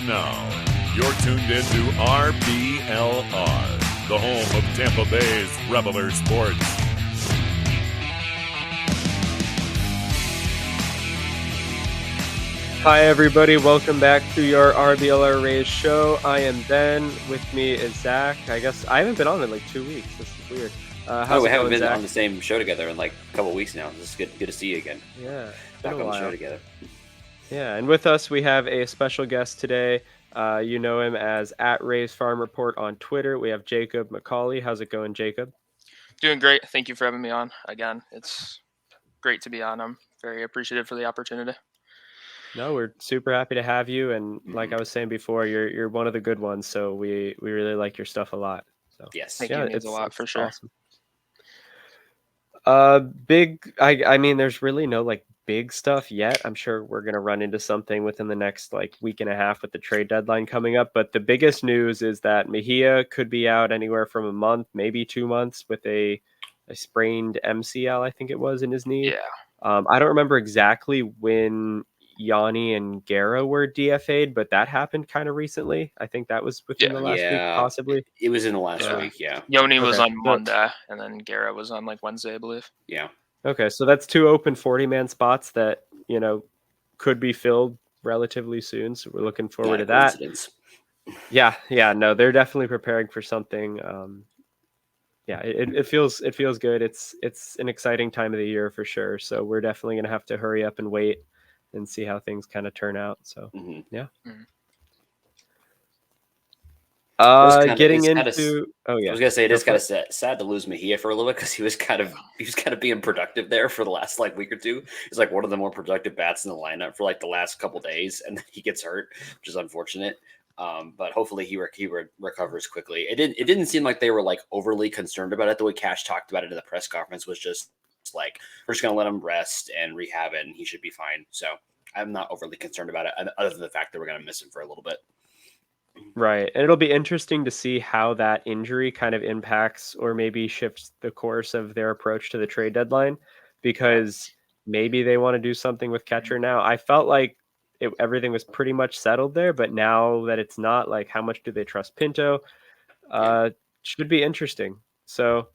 Now, you're tuned into RBLR, the home of Tampa Bay's Reveler Sports. Hi, everybody. Welcome back to your RBLR Rays show. I am Ben. With me is Zach. I guess I haven't been on in like 2 weeks. This is weird. We haven't been on the same show together in like a couple of weeks now. This is good to see you again. Yeah, back on the show together. Yeah, and with us we have a special guest today. You know him as @RaysFarmReport on Twitter. We have Jacob Macauley. How's it going, Jacob? Doing great. Thank you for having me on again. It's great to be on. I'm very appreciative for the opportunity. No, we're super happy to have you. And like I was saying before, you're one of the good ones. So we really like your stuff a lot. So yes, thank you. It means a lot for sure. Awesome. I mean, there's really no like big stuff yet. I'm sure we're gonna run into something within the next like week and a half with the trade deadline coming up. But the biggest news is that Mejia could be out anywhere from a month, maybe 2 months, with a sprained MCL, I think it was, in his knee. Yeah. I don't remember exactly when Yanni and Guerra were DFA'd, but that happened kind of recently. I think that was within the last week, possibly. It was in the last week, yeah. Yoni was on Monday, and then Guerra was on like Wednesday, I believe. Yeah. Okay, so that's 2 open 40-man spots that, you know, could be filled relatively soon. So we're looking forward to that. Yeah, no, they're definitely preparing for something. Yeah, it feels good. It's an exciting time of the year for sure. So we're definitely gonna have to hurry up and wait and see how things kind of turn out. So yeah. Getting into I was gonna say it is kind of sad to lose Mejia for a little bit because he was kind of being productive there for the last like week or two. He's like one of the more productive bats in the lineup for like the last couple days, and then he gets hurt, which is unfortunate. But hopefully he recovers quickly. It didn't seem like they were like overly concerned about it. The way Cash talked about it in the press conference was just like, we're just gonna let him rest and rehab it, and he should be fine. So I'm not overly concerned about it, other than the fact that we're gonna miss him for a little bit. Right, and it'll be interesting to see how that injury kind of impacts or maybe shifts the course of their approach to the trade deadline, because maybe they want to do something with catcher now. I felt like everything was pretty much settled there, but now that it's not, like, how much do they trust Pinto? Should be interesting. So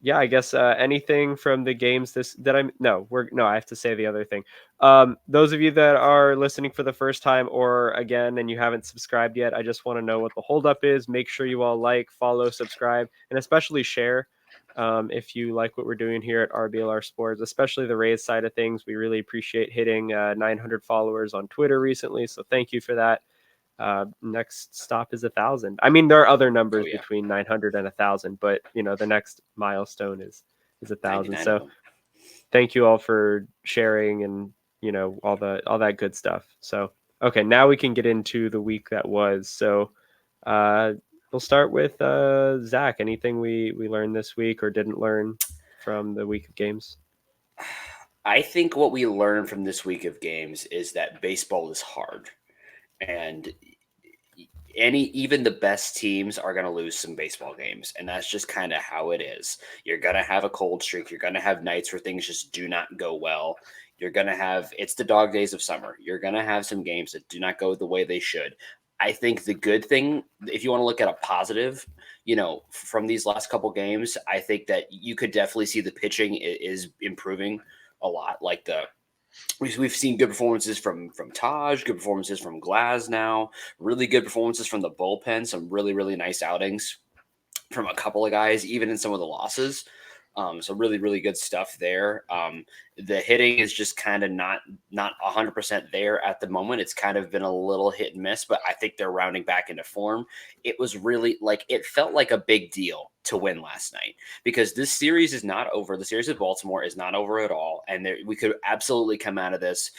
yeah, I guess anything from the games I have to say the other thing. Those of you that are listening for the first time or again and you haven't subscribed yet, I just want to know what the holdup is. Make sure you all like, follow, subscribe, and especially share if you like what we're doing here at RBLR Sports, especially the Rays side of things. We really appreciate hitting 900 followers on Twitter recently, so thank you for that. Next stop is 1,000. I mean, there are other numbers between 900 and 1,000, but you know, the next milestone is 1,000. So thank you all for sharing and, you know, all that good stuff. So okay, now we can get into the week that was. So we'll start with Zach. Anything we learned this week or didn't learn from the week of games? I think what we learned from this week of games is that baseball is hard. And even the best teams are going to lose some baseball games, and that's just kind of how it is. You're going to have a cold streak. You're going to have nights where things just do not go well. You're going to have – it's the dog days of summer. You're going to have some games that do not go the way they should. I think the good thing, if you want to look at a positive, you know, from these last couple games, I think that you could definitely see the pitching is improving a lot. Like we've seen good performances from Taj, good performances from Glaz now, really good performances from the bullpen, some really, really nice outings from a couple of guys, even in some of the losses. So really, really good stuff there. The hitting is just kind of not 100% there at the moment. It's kind of been a little hit and miss, but I think they're rounding back into form. It was really it felt like a big deal to win last night because this series is not over. The series with Baltimore is not over at all. And we could absolutely come out of this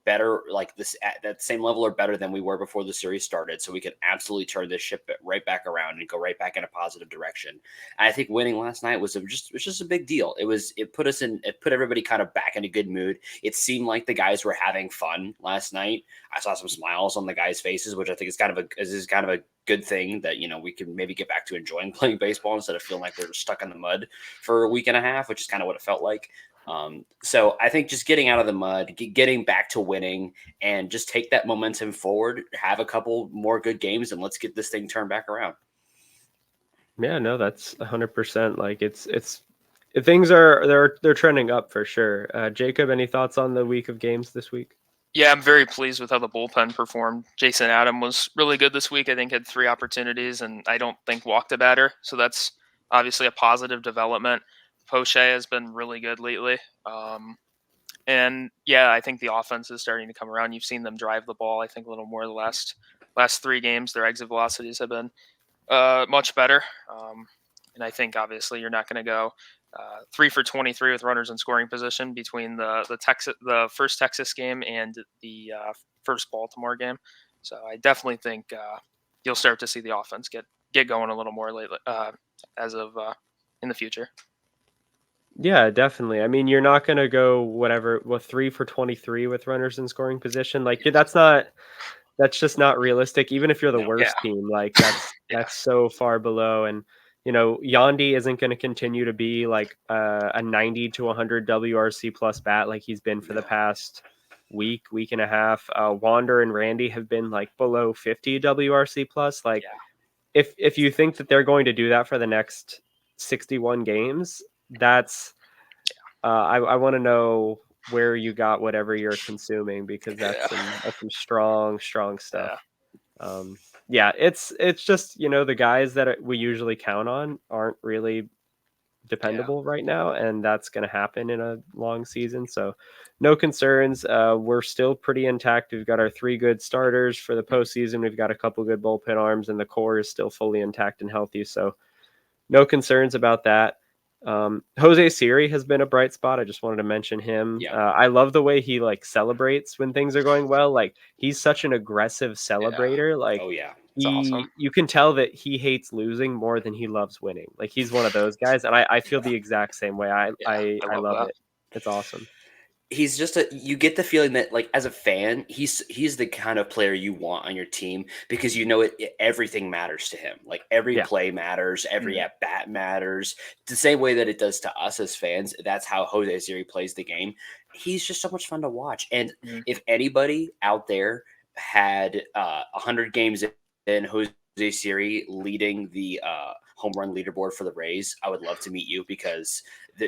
better, like this at that same level or better than we were before the series started. So we could absolutely turn this ship right back around and go right back in a positive direction. And I think winning last night was just a big deal. It put everybody kind of back in a good mood. It seemed like the guys were having fun last night. I saw some smiles on the guys' faces, which I think is kind of a good thing that, you know, we can maybe get back to enjoying playing baseball instead of feeling like we're stuck in the mud for a week and a half, which is kind of what it felt like. So I think just getting out of the mud, getting back to winning, and just take that momentum forward, have a couple more good games, and let's get this thing turned back around. Yeah, no, that's 100%. Like it's things are they're trending up for sure. Jacob, any thoughts on the week of games this week? Yeah, I'm very pleased with how the bullpen performed. Jason Adam was really good this week. I think had 3 opportunities, and I don't think walked a batter. So that's obviously a positive development. Poche has been really good lately. And yeah, I think the offense is starting to come around. You've seen them drive the ball, I think, a little more the last 3 games. Their exit velocities have been much better. And I think obviously you're not going to go 3 for 23 with runners in scoring position between the first Texas game and the first Baltimore game. So I definitely think you'll start to see the offense get going a little more lately as of in the future. Yeah, definitely. I mean, you're not going to go whatever 3 for 23 with runners in scoring position. Like that's just not realistic. Even if you're the No. worst Yeah. team, like that's so far below. And Yandy isn't going to continue to be like a 90 to 100 WRC plus bat like he's been for the past week and a half. Wander and Randy have been like below 50 WRC plus. Like if you think that they're going to do that for the next 61 games, that's I want to know where you got whatever you're consuming, because that's some strong stuff. Yeah, it's just the guys that we usually count on aren't really dependable right now, and that's going to happen in a long season. So no concerns. We're still pretty intact. We've got our 3 good starters for the postseason. We've got a couple good bullpen arms, and the core is still fully intact and healthy. So no concerns about that. Jose Siri has been a bright spot. I just wanted to mention him. Yeah. I love the way he like celebrates when things are going well. Like he's such an aggressive celebrator. Like Oh yeah, it's awesome. you can tell that he hates losing more than he loves winning. Like he's one of those guys, and I feel the exact same way. I love that. it. It's awesome. He's just you get the feeling that like as a fan, he's the kind of player you want on your team, because everything matters to him. Like every play matters, every at bat matters. The same way that it does to us as fans. That's how Jose Siri plays the game. He's just so much fun to watch. And if anybody out there had 100 games in Jose Siri leading the home run leaderboard for the Rays, I would love to meet you, because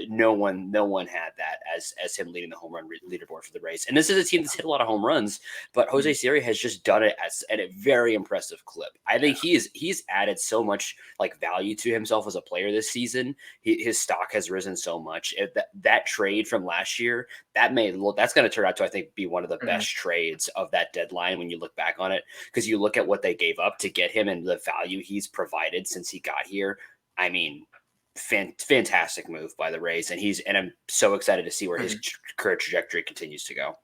no one had that as him leading the home run leaderboard for the Rays. And this is a team that's hit a lot of home runs, but Jose Siri has just done it at a very impressive clip. I think he's added so much like value to himself as a player this season. His stock has risen so much. That trade from last year, that's going to turn out to, I think, be one of the best trades of that deadline when you look back on it, because you look at what they gave up to get him and the value he's provided since he got here. I mean, fantastic move by the Rays, and I'm so excited to see where his career trajectory continues to go.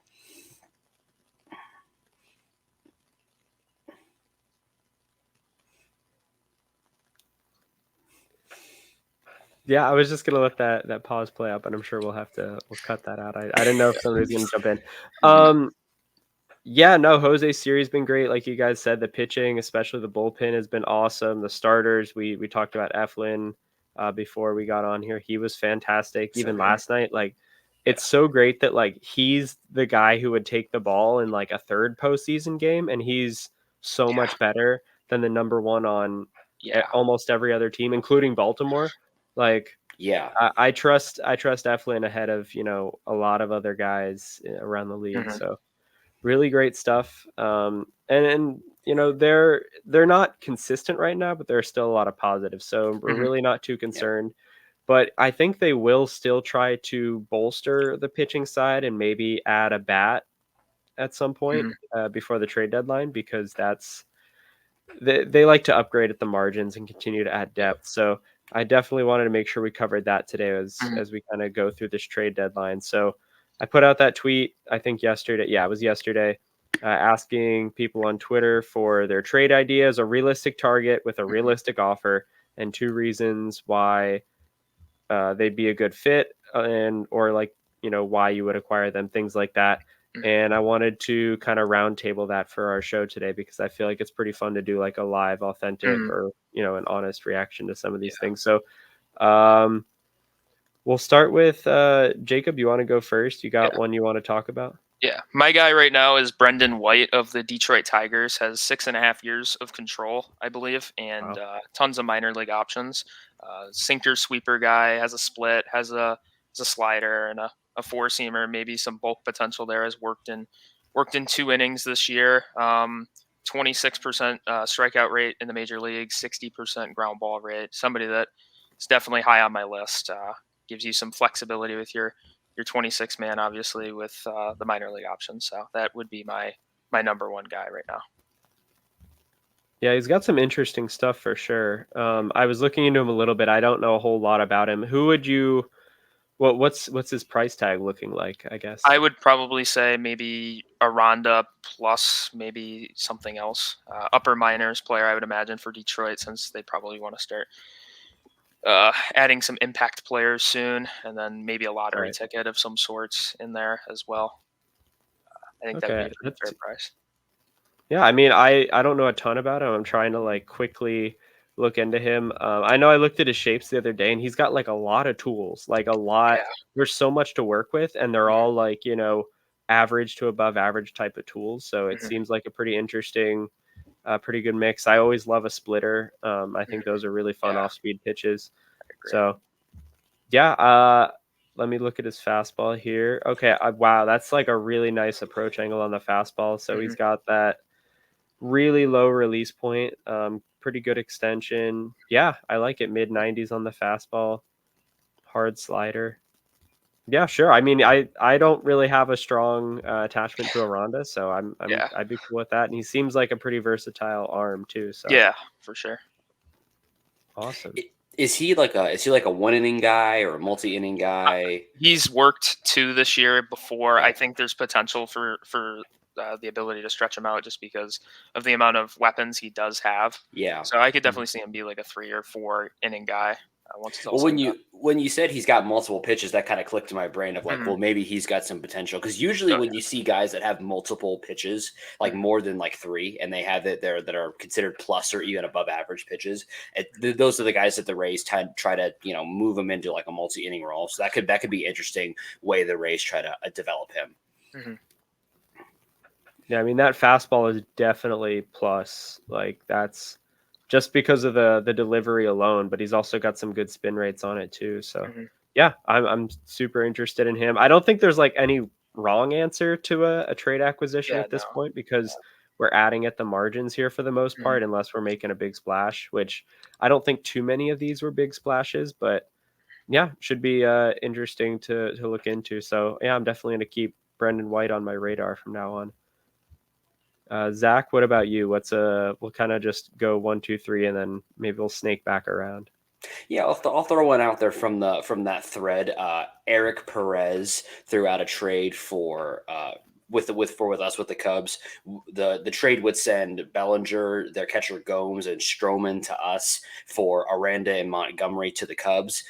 Yeah, I was just gonna let that pause play up, and I'm sure we'll cut that out. I didn't know if somebody was gonna jump in. Yeah, no, Jose Siri's been great. Like you guys said, the pitching, especially the bullpen, has been awesome. The starters, we talked about Eflin before we got on here. He was fantastic. Even last night, like it's so great that like he's the guy who would take the ball in like a third postseason game, and he's so much better than the number one on almost every other team, including Baltimore. Like, I trust Eflin ahead of a lot of other guys around the league. So really great stuff. And they're not consistent right now, but there's still a lot of positives. So we're really not too concerned. But I think they will still try to bolster the pitching side and maybe add a bat at some point before the trade deadline, because they like to upgrade at the margins and continue to add depth. So I definitely wanted to make sure we covered that today as we kind of go through this trade deadline. So I put out that tweet, I think yesterday. Yeah, it was yesterday, asking people on Twitter for their trade ideas, a realistic target with a realistic offer, and 2 reasons why they'd be a good fit, or why you would acquire them, things like that. And I wanted to kind of roundtable that for our show today, because I feel like it's pretty fun to do like a live, authentic, or an honest reaction to some of these things. So We'll start with Jacob. You want to go first? You got Yeah. one you want to talk about? Yeah, my guy right now is Brendan White of the Detroit Tigers. Has 6.5 years of control, I believe, and Wow. tons of minor league options. Sinker sweeper guy, has a split, has a slider and a four seamer, maybe some bulk potential there. Has worked in 2 innings this year. 26% strikeout rate in the major league, 60% ground ball rate. Somebody that is definitely high on my list. Gives you some flexibility with your 26 man, obviously, with the minor league options. So that would be my number one guy right now. Yeah, he's got some interesting stuff for sure. I was looking into him a little bit. I don't know a whole lot about him. Who would you? What's his price tag looking like? I guess. I would probably say maybe a Rhonda plus maybe something else. Upper minors player, I would imagine, for Detroit, since they probably want to start adding some impact players soon, and then maybe a lottery Right. ticket of some sorts in there as well. I think that would be Okay. a pretty fair price. Yeah, I mean, I don't know a ton about him. I'm trying to like quickly look into him. I know I looked at his shapes the other day, and he's got like a lot of tools, like a lot. Yeah. There's so much to work with, and they're all like average to above average type of tools. So it Mhm. seems like a pretty interesting, pretty good mix. I always love a splitter. I think those are really fun Yeah. off-speed pitches. I agree. So yeah, let me look at his fastball here. Okay, wow, that's like a really nice approach angle on the fastball. So he's Mhm. got that really low release point, pretty good extension. Yeah, I like it. Mid 90s on the fastball, hard slider. Yeah, sure. I mean, I don't really have a strong attachment to a Ronda, so Yeah. I'd be cool with that. And he seems like a pretty versatile arm too. So Yeah, for sure. awesome. Is he like a 1 inning guy or a multi-inning guy? He's worked 2 this year before. Okay. I think there's potential for the ability to stretch him out just because of the amount of weapons he does have. Yeah. So I could definitely see him be like a 3 or 4 inning guy once it's all Well, said and done. when you said he's got multiple pitches, that kind of clicked in my brain of like, Mhm. well, maybe he's got some potential. Because usually Oh, when you see guys that have multiple pitches, like Mhm. more than like three, and they have it there that are considered plus or even above average pitches, those are the guys that the Rays try to move them into like a multi-inning role. So that could be interesting way the Rays try to develop him. Mhm. Yeah, I mean that fastball is definitely plus. Like that's just because of the delivery alone, but he's also got some good spin rates on it too. So Mhm. yeah, I'm super interested in him. I don't think there's like any wrong answer to a trade acquisition Yeah, at this no. point because we're adding at the margins here for the most Mhm. part, unless we're making a big splash, which I don't think too many of these were big splashes, but yeah, should be interesting to look into. So yeah, I'm definitely gonna keep Brendan White on my radar from now on. Zach, what about you? We'll kind of just go 1, 2, 3, and then maybe we'll snake back around. Yeah, I'll throw one out there from that thread. Eric Perez threw out a trade for with us with the Cubs. The trade would send Bellinger, their catcher Gomes, and Stroman to us for Aranda and Montgomery to the Cubs.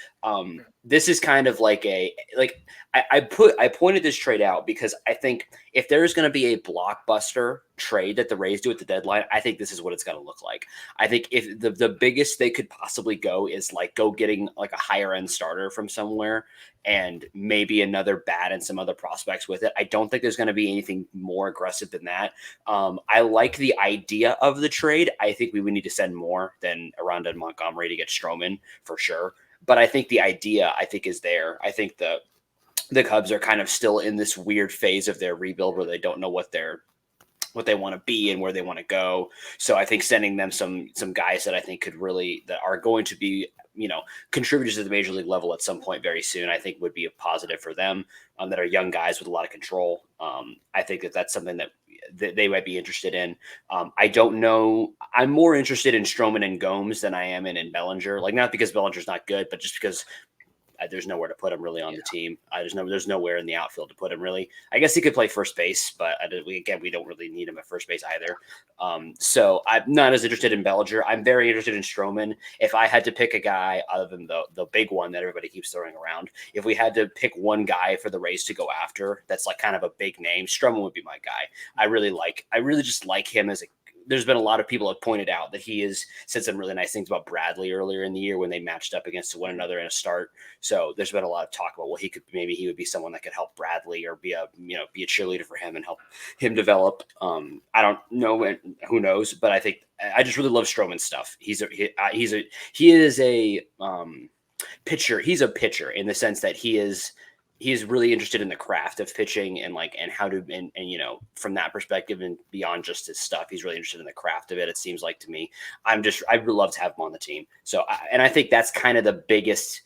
This is kind of like I pointed this trade out because I think if there's going to be a blockbuster trade that the Rays do at the deadline, I think this is what it's going to look like. I think if the biggest they could possibly go is like go getting like a higher end starter from somewhere and maybe another bat and some other prospects with it. I don't think there's going to be anything more aggressive than that. I like the idea of the trade. I think we would need to send more than Aranda and Montgomery to get Stroman for sure. But I think the idea is there. I think the Cubs are kind of still in this weird phase of their rebuild where they don't know what they want to be and where they want to go. So I think sending them some guys that I think that are going to be contributors to the major league level at some point very soon, I think would be a positive for them. That are young guys with a lot of control. I think that's something that they might be interested in. I don't know. I'm more interested in Stroman and Gomes than I am in Bellinger. Like not because Bellinger's not good, but just because there's nowhere to put him really on the team. There's nowhere in the outfield to put him really. I guess he could play first base, but we don't really need him at first base either. So I'm not as interested in Bellinger. I'm very interested in Stroman. If I had to pick a guy other than the big one that everybody keeps throwing around, if we had to pick one guy for the Rays to go after, that's like kind of a big name, Stroman would be my guy. I really just like him as there's been a lot of people have pointed out that he has said some really nice things about Bradley earlier in the year when they matched up against one another in a start. So there's been a lot of talk about, well, he would be someone that could help Bradley or be a cheerleader for him and help him develop. I don't know, who knows, but I think I just really love Stroman's stuff. He is a pitcher. He's a pitcher in the sense that he is really interested in the craft of pitching and how to, and from that perspective and beyond just his stuff, he's really interested in the craft of it. It seems like to me, I would love to have him on the team. So, I think that's kind of the biggest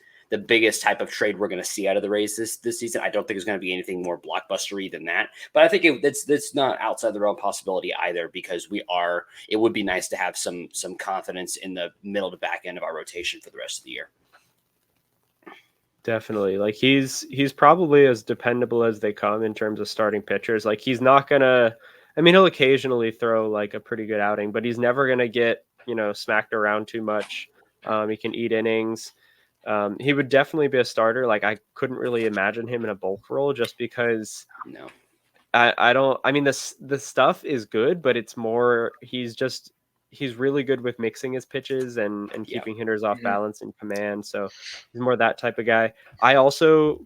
type of trade we're going to see out of the Rays this season. I don't think there's going to be anything more blockbustery than that, but I think it's not outside the realm of possibility either, because it would be nice to have some confidence in the middle to back end of our rotation for the rest of the year. Definitely. Like he's probably as dependable as they come in terms of starting pitchers. Like he's not gonna, he'll occasionally throw like a pretty good outing, but he's never gonna get, smacked around too much. He can eat innings. He would definitely be a starter. Like I couldn't really imagine him in a bulk role just because No. the stuff is good, but it's more, he's really good with mixing his pitches and keeping hitters off balance and command. So he's more that type of guy. I also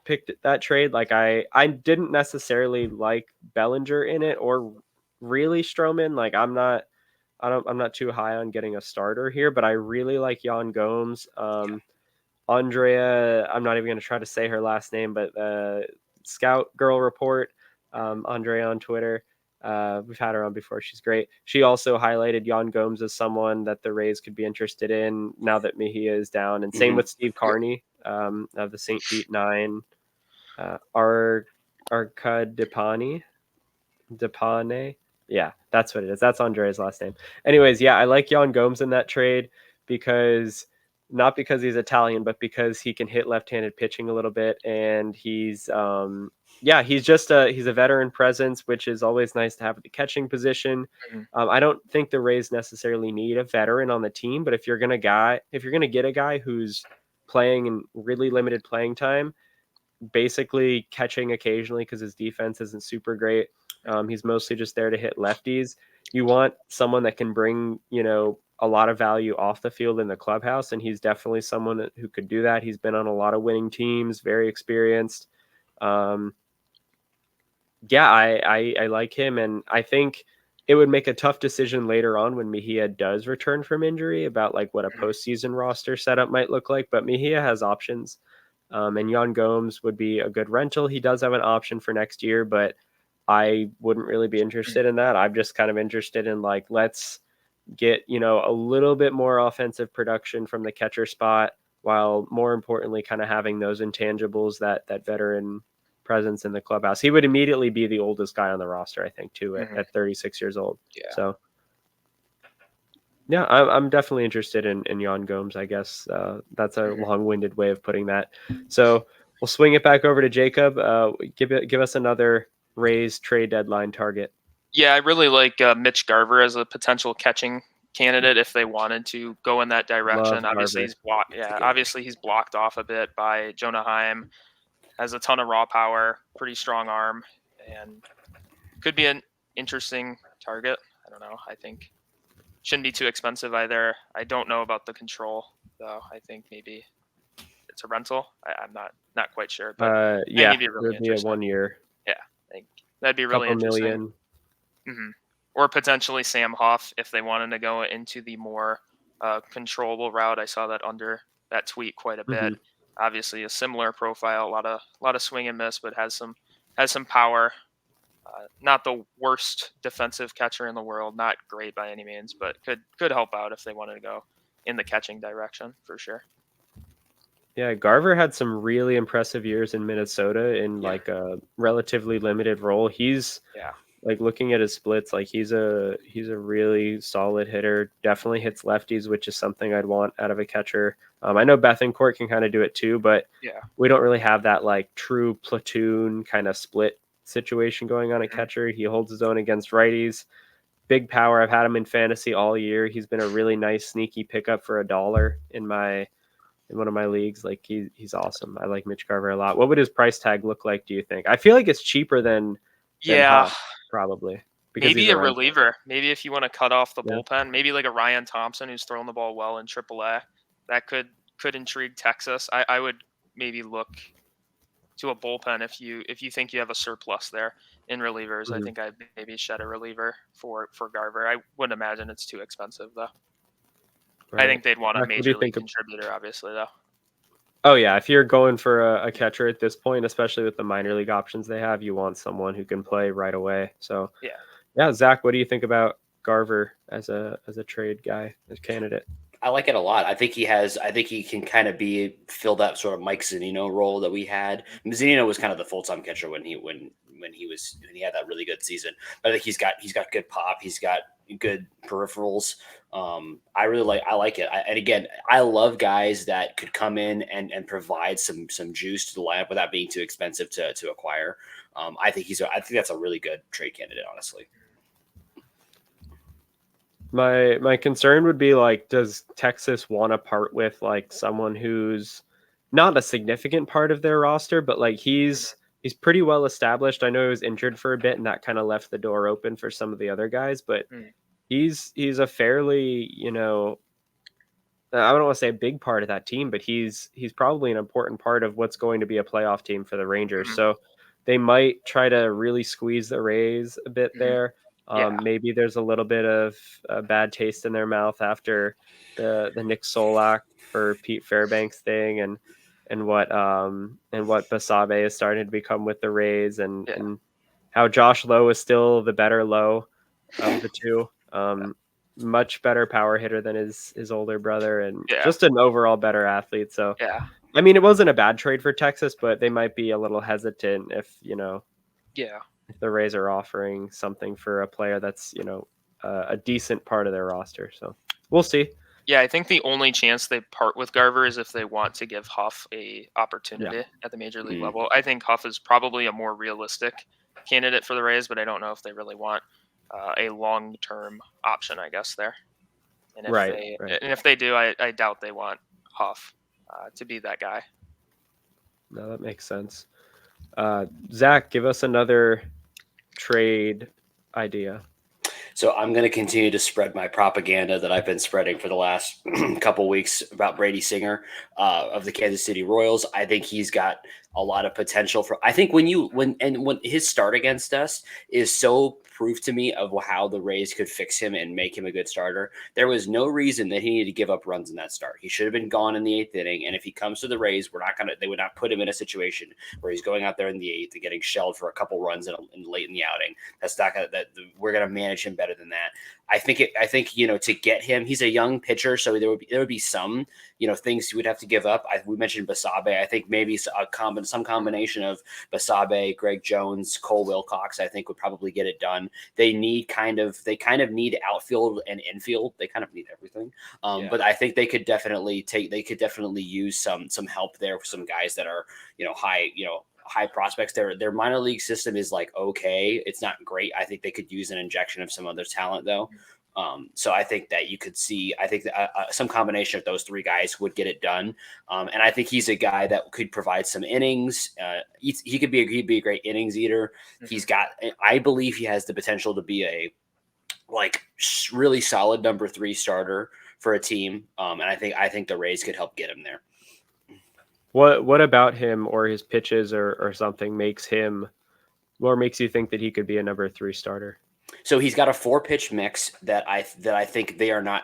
picked that trade. Like I didn't necessarily like Bellinger in it or really Stroman. Like I'm not too high on getting a starter here, but I really like Yan Gomes. Andrea, I'm not even going to try to say her last name, but Scout Girl Report, Andrea on Twitter. We've had her on before. She's great. She also highlighted Yan Gomes as someone that the Rays could be interested in now that Mejia is down. And same with Steve Carney of the St. Pete 9. Depane. Yeah, that's what it is. That's Andre's last name. Anyways, yeah, I like Yan Gomes in that trade not because he's Italian, but because he can hit left-handed pitching a little bit. And he's he's a veteran presence, which is always nice to have at the catching position. I don't think the Rays necessarily need a veteran on the team, but if you're going to get a guy who's playing in really limited playing time, basically catching occasionally because his defense isn't super great. He's mostly just there to hit lefties. You want someone that can bring, a lot of value off the field in the clubhouse, and he's definitely someone who could do that. He's been on a lot of winning teams, very experienced. I like him, and I think it would make a tough decision later on when Mejia does return from injury about like what a postseason roster setup might look like. But Mejia has options, and Yan Gomes would be a good rental. He does have an option for next year, but I wouldn't really be interested in that. I'm just kind of interested in like, let's get, a little bit more offensive production from the catcher spot, while more importantly, kind of having those intangibles, that veteran presence in the clubhouse. He would immediately be the oldest guy on the roster, I think, too, at 36 years old. Yeah. So, yeah, I'm definitely interested in Yan Gomes, I guess. That's a long-winded way of putting that. So we'll swing it back over to Jacob. Give us another Rays trade deadline target. Yeah, I really like Mitch Garver as a potential catching candidate if they wanted to go in that direction. Obviously, he's blocked off a bit by Jonah Heim. Has a ton of raw power, pretty strong arm, and could be an interesting target. I don't know. I think shouldn't be too expensive either. I don't know about the control, though. I think maybe it's a rental. I'm not quite sure. But it'd be a 1 year. Yeah, I think that'd be really interesting. Million. Or potentially Sam Hoff if they wanted to go into the more controllable route. I saw that under that tweet quite a bit. Obviously, a similar profile, a lot of swing and miss, but has some power. Not the worst defensive catcher in the world, not great by any means, but could help out if they wanted to go in the catching direction for sure. Yeah, Garver had some really impressive years in Minnesota in like a relatively limited role. He's like looking at his splits, like he's a really solid hitter. Definitely hits lefties, which is something I'd want out of a catcher. I know Bethancourt can kind of do it too, but we don't really have that like true platoon kind of split situation going on at catcher. He holds his own against righties. Big power. I've had him in fantasy all year. He's been a really nice sneaky pickup for $1 in one of my leagues. Like he's awesome. I like Mitch Garver a lot. What would his price tag look like, do you think? I feel like it's cheaper than Hoff, probably. because Maybe he's a a right. reliever. Maybe if you want to cut off the Yeah. bullpen, maybe like a Ryan Thompson who's throwing the ball well in AAA. That could intrigue Texas. I would maybe look to a bullpen if you think you have a surplus there in relievers. I Mhm. think I'd maybe shed a reliever for Garver. I wouldn't imagine it's too expensive though. I Right. think they'd want a Zach, what do you major league think of? contributor, obviously though. Oh yeah, if you're going for a catcher at this point, especially with the minor league options they have, you want someone who can play right away. So Yeah. yeah, Zach, what do you think about Garver as a trade guy, as candidate? I like it a lot. I think he can kind of fill that sort of Mike Zunino role that we had. Zunino was kind of the full-time catcher when he had that really good season. But I think he's got good pop. He's got good peripherals. I like it. And again, I love guys that could come in and provide some juice to the lineup without being too expensive to acquire. I think that's a really good trade candidate, honestly. My concern would be like, does Texas want to part with like someone who's not a significant part of their roster, but like he's pretty well established. I know he was injured for a bit, and that kind of left the door open for some of the other guys, but he's a fairly, I don't want to say a big part of that team, but he's probably an important part of what's going to be a playoff team for the Rangers. So they might try to really squeeze the Rays a bit there. Maybe there's a little bit of a bad taste in their mouth after the Nick Solak for Pete Fairbanks thing, and what Basabe is starting to become with the Rays, and how Josh Lowe is still the better Lowe of the two. Much better power hitter than his older brother, and just an overall better athlete. So I mean, it wasn't a bad trade for Texas, but they might be a little hesitant if if the Rays are offering something for a player that's a decent part of their roster. So we'll see. Yeah, I think the only chance they part with Garver is if they want to give Huff a opportunity at the major league level. I think Huff is probably a more realistic candidate for the Rays, but I don't know if they really want a long-term option, I guess, there. And if they do, I doubt they want Huff to be that guy. No, that makes sense. Zach, give us another trade idea. So I'm going to continue to spread my propaganda that I've been spreading for the last couple weeks about Brady Singer of the Kansas City Royals. I think he's got a lot of potential for. I think when his start against us is so proof to me of how the Rays could fix him and make him a good starter. There was no reason that he needed to give up runs in that start. He should have been gone in the 8th inning. And if he comes to the Rays, they would not put him in a situation where he's going out there in the 8th and getting shelled for a couple runs late in the outing. That's not gonna, that we're going to manage him better than that. I think to get him, he's a young pitcher, so there would be some things he would have to give up. We mentioned Basabe. I think maybe some combination of Basabe, Greg Jones, Cole Wilcox, I think would probably get it done. They kind of need outfield and infield. They kind of need everything. But I think they could definitely use some help there for some guys that are high prospects. Their minor league system is okay. It's not great. I think they could use an injection of some other talent though. So I think that you could see, some combination of those three guys would get it done. And I think he's a guy that could provide some innings. He'd be a great innings eater. I believe he has the potential to be a really solid number 3 starter for a team. And I think the Rays could help get him there. What about him or his pitches or something makes you think that he could be a number 3 starter? So he's got a 4-pitch mix that I think they are not.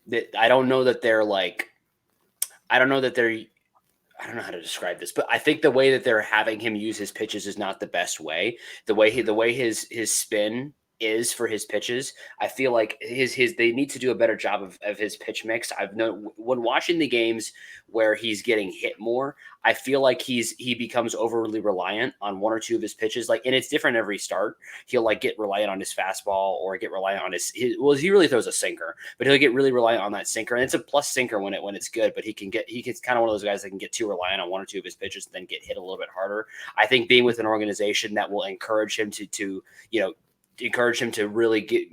That I don't know that they're I don't know how to describe this, but I think the way that they're having him use his pitches is not the best way. The way his spin is for his pitches, I feel like they need to do a better job of his pitch mix. I've known when watching the games where he's getting hit more, I feel like he becomes overly reliant on one or two of his pitches. And it's different every start. He'll get reliant on his fastball or get reliant on he really throws a sinker, but he'll get really reliant on that sinker. And it's a plus sinker when it's good, but he's kind of one of those guys that can get too reliant on one or two of his pitches and then get hit a little bit harder. I think being with an organization that will encourage him to really get,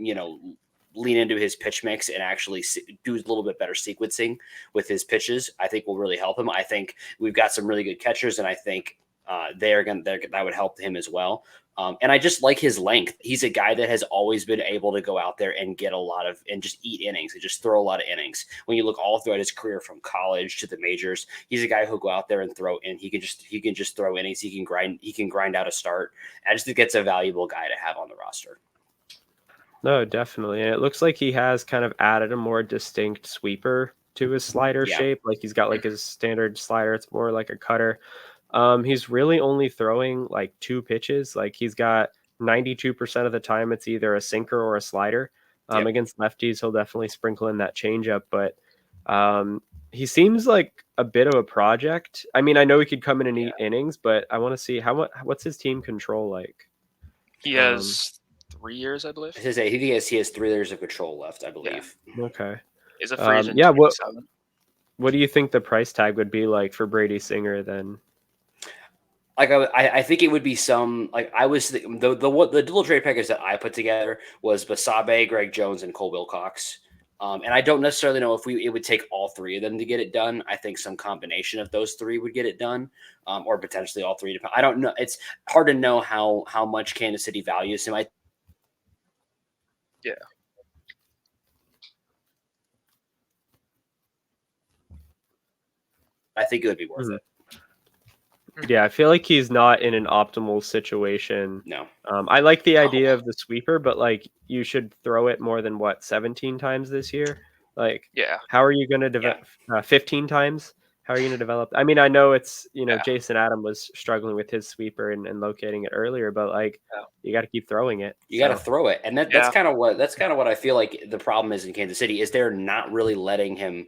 lean into his pitch mix and actually do a little bit better sequencing with his pitches, I think will really help him. I think we've got some really good catchers, and I think that would help him as well. And I just like his length. He's a guy that has always been able to go out there and get and just eat innings and just throw a lot of innings. When you look all throughout his career from college to the majors, he's a guy who'll go out there and throw in. He can just throw innings. He can grind out a start. I just think it's a valuable guy to have on the roster. No, definitely. And it looks like he has kind of added a more distinct sweeper to his slider shape. Like he's got like his standard slider. It's more like a cutter. He's really only throwing like 2 pitches. Like he's got 92% of the time it's either a sinker or a slider. Against lefties, he'll definitely sprinkle in that changeup, but he seems like a bit of a project. I mean, I know he could come in and eat innings, but I want to see what's his team control like. He has 3 years, I believe. He has 3 years of control left, I believe. Yeah. Okay. He's a free agent. What do you think the price tag would be like for Brady Singer then? Like I think it would be some like I was the dual trade package that I put together was Basabe, Greg Jones, and Cole Wilcox. And I don't necessarily know if it would take all 3 of them to get it done. I think some combination of those 3 would get it done, or potentially all 3. I don't know. It's hard to know how much Kansas City values him. I think it would be worth it. Yeah, I feel like he's not in an optimal situation. No. I like the idea of the sweeper, but like you should throw it more than 17 times this year. Like, how are you going to develop 15 times? How are you going to develop? I mean, I know it's, Jason Adam was struggling with his sweeper and locating it earlier, but like you got to keep throwing it. You got to throw it. And that's kind of what I feel like the problem is in Kansas City is they're not really letting him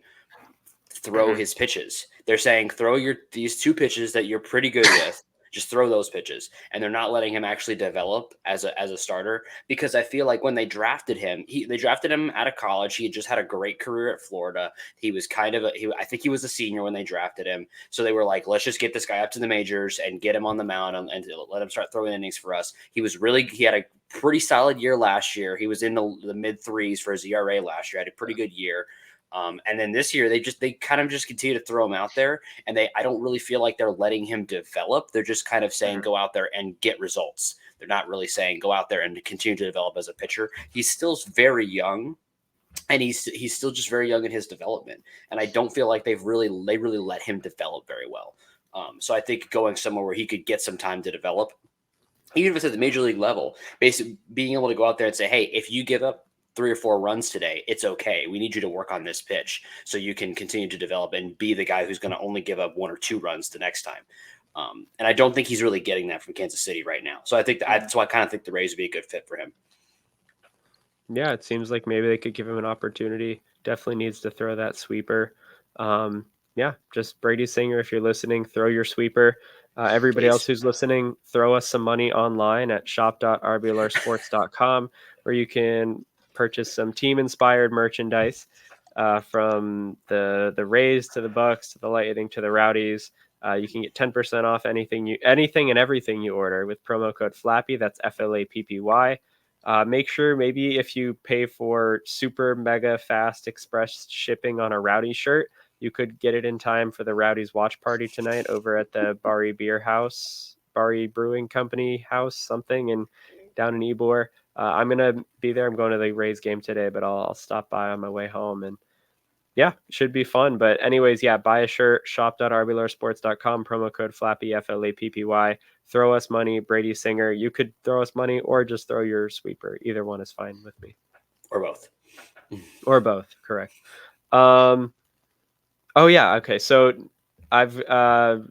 throw his pitches. They're saying throw these 2 pitches that you're pretty good with. Just throw those pitches, and they're not letting him actually develop as a starter because I feel like when they drafted him, they drafted him out of college. He had just had a great career at Florida. He was I think he was a senior when they drafted him. So they were like, let's just get this guy up to the majors and get him on the mound and let him start throwing innings for us. He had a pretty solid year last year. He was in the mid 3s for his ERA last year. Had a pretty good year. And then this year they kind of just continue to throw him out there, and I don't really feel like they're letting him develop. They're just kind of saying go out there and get results. They're not really saying go out there and continue to develop as a pitcher. He's still very young, and he's still just very young in his development. And I don't feel like they really let him develop very well. So I think going somewhere where he could get some time to develop, even if it's at the major league level, basically being able to go out there and say, hey, if you give up 3 or 4 runs today, it's okay. We need you to work on this pitch so you can continue to develop and be the guy who's going to only give up 1 or 2 runs the next time. And I don't think he's really getting that from Kansas City right now. So I think that's why I kind of think the Rays would be a good fit for him. Yeah, it seems like maybe they could give him an opportunity. Definitely needs to throw that sweeper. Just Brady Singer, if you're listening, throw your sweeper. Everybody else who's listening, throw us some money online at shop.rblrsports.com where you can purchase some team-inspired merchandise from the Rays to the Bucks to the Lightning to the Rowdies. You can get 10% off anything and everything you order with promo code FLAPPY. That's FLAPPY. Make sure maybe if you pay for super mega fast express shipping on a Rowdy shirt, you could get it in time for the Rowdies watch party tonight over at the Bari Brewing Company house, something down in Ybor. I'm going to be there. I'm going to the Rays game today, but I'll stop by on my way home. And yeah, it should be fun. But anyways, buy a shirt, shop.rblrsports.com, promo code FLAPPY, FLAPPY. Throw us money, Brady Singer. You could throw us money or just throw your sweeper. Either one is fine with me. Or both. Or both, correct. Okay. So I've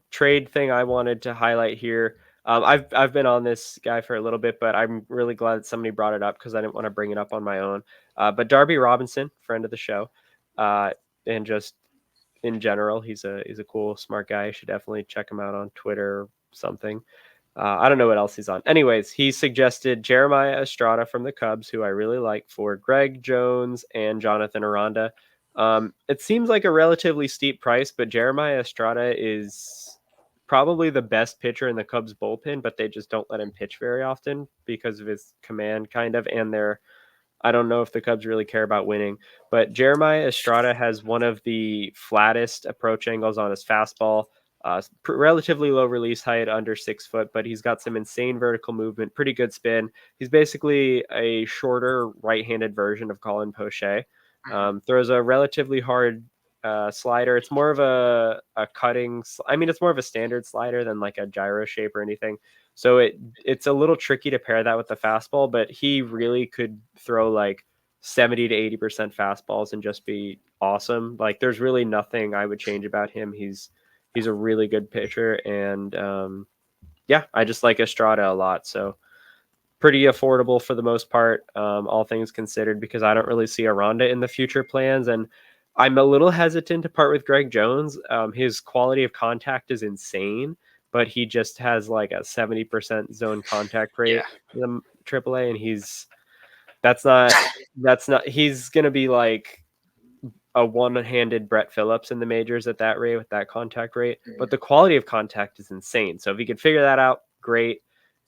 trade thing I wanted to highlight here. I've been on this guy for a little bit, but I'm really glad that somebody brought it up because I didn't want to bring it up on my own. But Darby Robinson, friend of the show, and just in general, he's a cool, smart guy. You should definitely check him out on Twitter or something. I don't know what else he's on. Anyways, he suggested Jeremiah Estrada from the Cubs, who I really like, for Greg Jones and Jonathan Aranda. It seems like a relatively steep price, but Jeremiah Estrada is probably the best pitcher in the Cubs bullpen, but they just don't let him pitch very often because of his command and I don't know if the Cubs really care about winning, but Jeremiah Estrada has one of the flattest approach angles on his fastball. Relatively low release height, under 6 foot, but he's got some insane vertical movement, pretty good spin. He's basically a shorter right-handed version of Colin Poche. Throws a relatively hard slider. It's more of a cutting. I mean, it's more of a standard slider than like a gyro shape or anything. So it's a little tricky to pair that with the fastball, but he really could throw like 70 to 80% fastballs and just be awesome. Like there's really nothing I would change about him. He's a really good pitcher, and yeah, I just like Estrada a lot. So pretty affordable for the most part, all things considered, because I don't really see Aranda in the future plans, and I'm a little hesitant to part with Greg Jones. His quality of contact is insane, but he just has like a 70% zone contact rate in the AAA, and that's not he's gonna be like a one-handed Brett Phillips in the majors at that rate with that contact rate, but the quality of contact is insane. So if he could figure that out, great.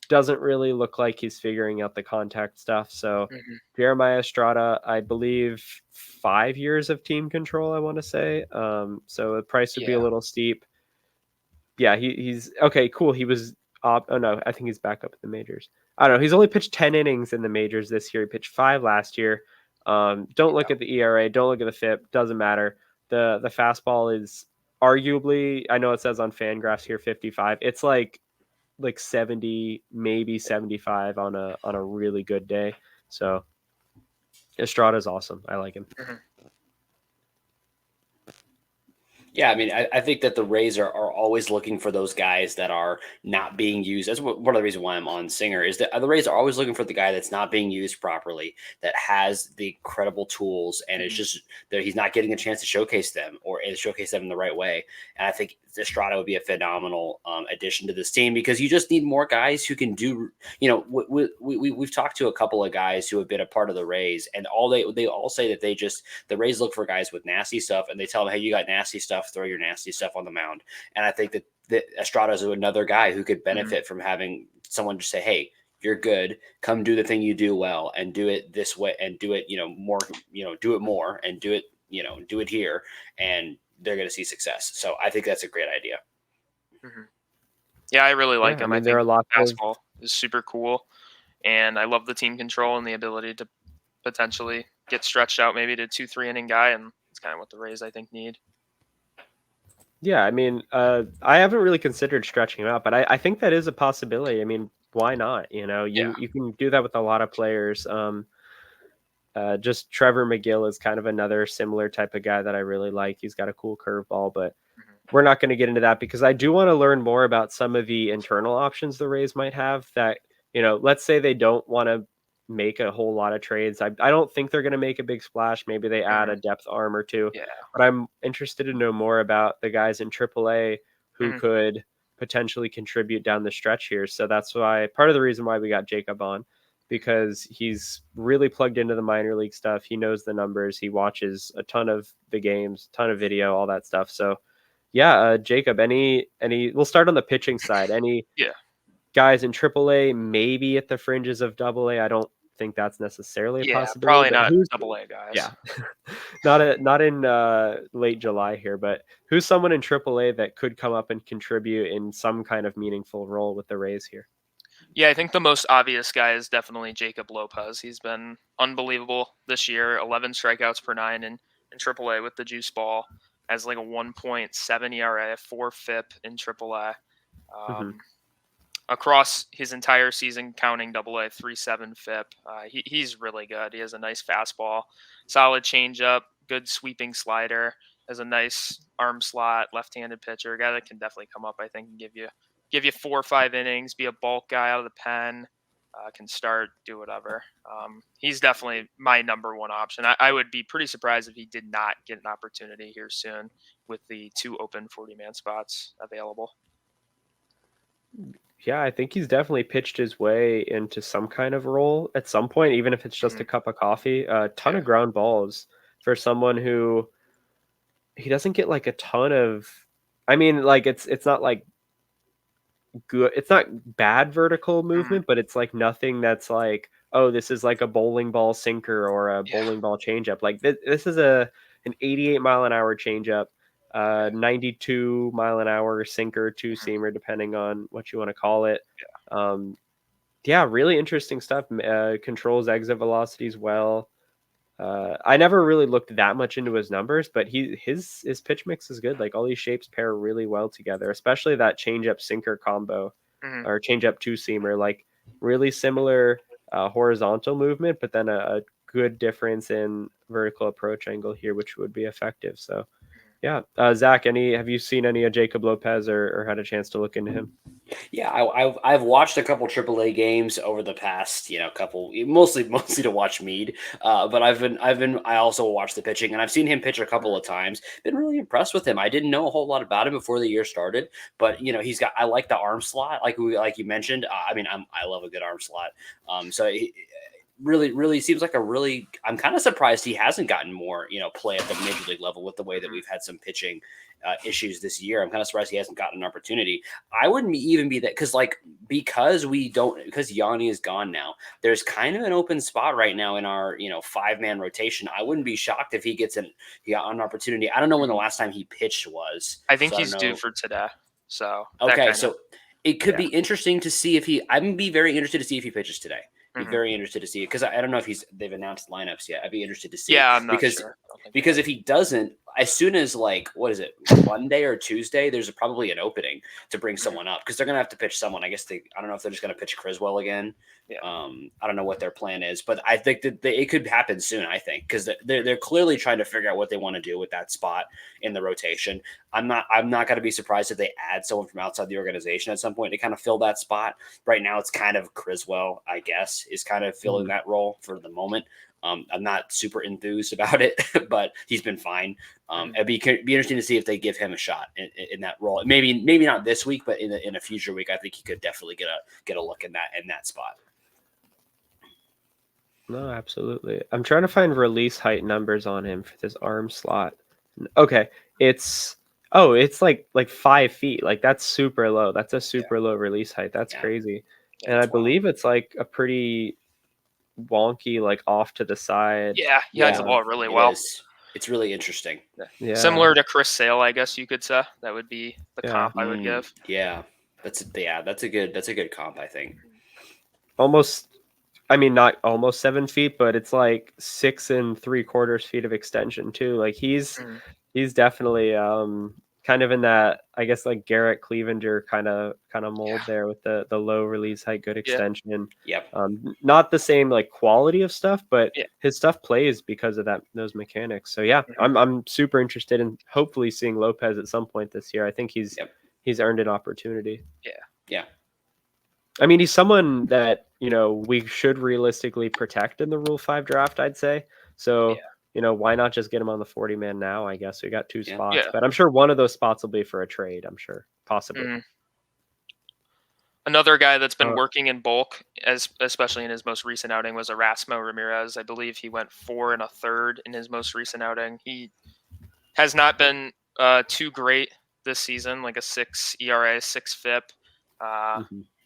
Doesn't really look like he's figuring out the contact stuff. So Jeremiah Estrada, I believe 5 years of team control, I want to say. So the price would be a little steep. Yeah, he's okay, cool. He was oh no, I think he's back up in the majors. I don't know. He's only pitched 10 innings in the majors this year. He pitched 5 last year. Don't look at the ERA, don't look at the FIP, doesn't matter. The fastball is arguably, I know it says on Fangraphs here 55. It's like 70, maybe 75 on a really good day. So Estrada's awesome. I like him. Yeah, I mean, I think that the Rays are always looking for those guys that are not being used. That's one of the reasons why I'm on Singer, is that the Rays are always looking for the guy that's not being used properly, that has the credible tools, and it's just that he's not getting a chance to showcase them or showcase them in the right way. And I think Estrada would be a phenomenal addition to this team, because you just need more guys who can do, we've talked to a couple of guys who have been a part of the Rays, and they all say that the Rays look for guys with nasty stuff, and they tell them, hey, you got nasty stuff, throw your nasty stuff on the mound. And I think that Estrada is another guy who could benefit from having someone just say, hey, you're good, come do the thing you do well, and do it this way, and do it, more, do it more, and do it, do it here, and they're going to see success. So I think that's a great idea. Yeah, I really like him. I think there are lots fastball is super cool, and I love the team control and the ability to potentially get stretched out maybe to 2-3 inning guy, and it's kind of what the Rays I think need. Yeah, I mean, I haven't really considered stretching him out, but I think that is a possibility. I mean, why not? You can do that with a lot of players. Just Trevor McGill is kind of another similar type of guy that I really like. He's got a cool curveball, but we're not going to get into that, because I do want to learn more about some of the internal options the Rays might have that, let's say they don't want to make a whole lot of trades. I don't think they're going to make a big splash. Maybe they add a depth arm or two, but I'm interested to know more about the guys in AAA who could potentially contribute down the stretch here. So that's why part of the reason why we got Jacob on, because he's really plugged into the minor league stuff. He knows the numbers. He watches a ton of the games, ton of video, all that stuff. So yeah, Jacob, we'll start on the pitching side. Any guys in AAA, maybe at the fringes of AA? I don't think that's necessarily a possibility. Probably not AA guys. Yeah, not in late July here, but who's someone in AAA that could come up and contribute in some kind of meaningful role with the Rays here? Yeah, I think the most obvious guy is definitely Jacob Lopez. He's been unbelievable this year. 11 strikeouts per 9 in AAA with the juice ball. Has like a 1.7 ERA, 4 FIP in AAA. Across his entire season, counting AA, 3.7 FIP. He's really good. He has a nice fastball, solid changeup, good sweeping slider. Has a nice arm slot, left-handed pitcher. A guy that can definitely come up, I think, and give you 4 or 5 innings. Be a bulk guy out of the pen. Can start, do whatever. He's definitely my number one option. I would be pretty surprised if he did not get an opportunity here soon with the 2 open 40-man spots available. Yeah, I think he's definitely pitched his way into some kind of role at some point, even if it's just a cup of coffee. A ton of ground balls for someone who he doesn't get like a ton of. I mean, like it's not like good. It's not bad vertical movement, but it's like nothing that's like, oh, this is like a bowling ball sinker or a bowling ball changeup. Like this is an 88 mile an hour changeup. 92 mile an hour sinker, two seamer, depending on what you want to call it. Yeah, really interesting stuff. Controls exit velocities well. I never really looked that much into his numbers, but his pitch mix is good. Like all these shapes pair really well together, especially that changeup sinker combo or changeup two seamer. Like really similar horizontal movement, but then a good difference in vertical approach angle here, which would be effective. So, yeah, Zach, have you seen any of Jacob Lopez or had a chance to look into him? Yeah, I've watched a couple AAA games over the past couple, mostly to watch Mead, but I also watched the pitching, and I've seen him pitch a couple of times. Been really impressed with him. I didn't know a whole lot about him before the year started, but I like the arm slot, like you mentioned. I love a good arm slot. So really seems like I'm kind of surprised he hasn't gotten more play at the major league level with the way that we've had some pitching issues this year. I'm kind of surprised he hasn't gotten an opportunity. I wouldn't even be that because Yanni is gone now. There's kind of an open spot right now in our 5-man rotation. I wouldn't be shocked if he got an opportunity. I don't know when the last time he pitched was. I think he's due for today. So okay, so it could be interesting to see if he. I'm be very interested to see if he pitches today. Be very interested to see it because I don't know if they've announced lineups yet. I'd be interested to see. Yeah, I'm not sure. Because if he doesn't, as soon as Monday or Tuesday, there's probably an opening to bring someone up because they're gonna have to pitch someone. I guess I don't know if they're just gonna pitch Criswell again. Yeah. I don't know what their plan is, but I think that it could happen soon. I think because they're clearly trying to figure out what they want to do with that spot in the rotation. I'm not going to be surprised if they add someone from outside the organization at some point to kind of fill that spot. Right now, it's kind of Criswell, I guess, is kind of filling that role for the moment. I'm not super enthused about it, but he's been fine. It'd be interesting to see if they give him a shot in that role. Maybe not this week, but in a future week, I think he could definitely get a look in that spot. No, absolutely. I'm trying to find release height numbers on him for this arm slot. Okay, it's like 5 feet. Like that's super low. That's a super low release height. That's crazy. And I believe it's like a pretty wonky, like off to the side. Yeah, he hides the ball really well. It's really interesting. Yeah. Similar to Chris Sale, I guess you could say. That would be the comp I would give. Yeah. That's a good comp, I think. Not almost 7 feet, but it's like 6 3/4 feet of extension too. Like he's definitely kind of in that, I guess, like Garrett Clevenger kind of mold there with the low release height, good extension. Yep. Not the same like quality of stuff, but his stuff plays because of those mechanics. So yeah, I'm super interested in hopefully seeing Lopez at some point this year. I think he's earned an opportunity. Yeah. I mean, he's someone that, we should realistically protect in the Rule 5 draft, I'd say. So, why not just get him on the 40-man now, I guess? We got 2 spots. Yeah. But I'm sure one of those spots will be for a trade, I'm sure. Possibly. Another guy that's been working in bulk, especially in his most recent outing, was Erasmo Ramirez. I believe he went 4 1/3 in his most recent outing. He has not been too great this season, like a 6 ERA, 6 FIP.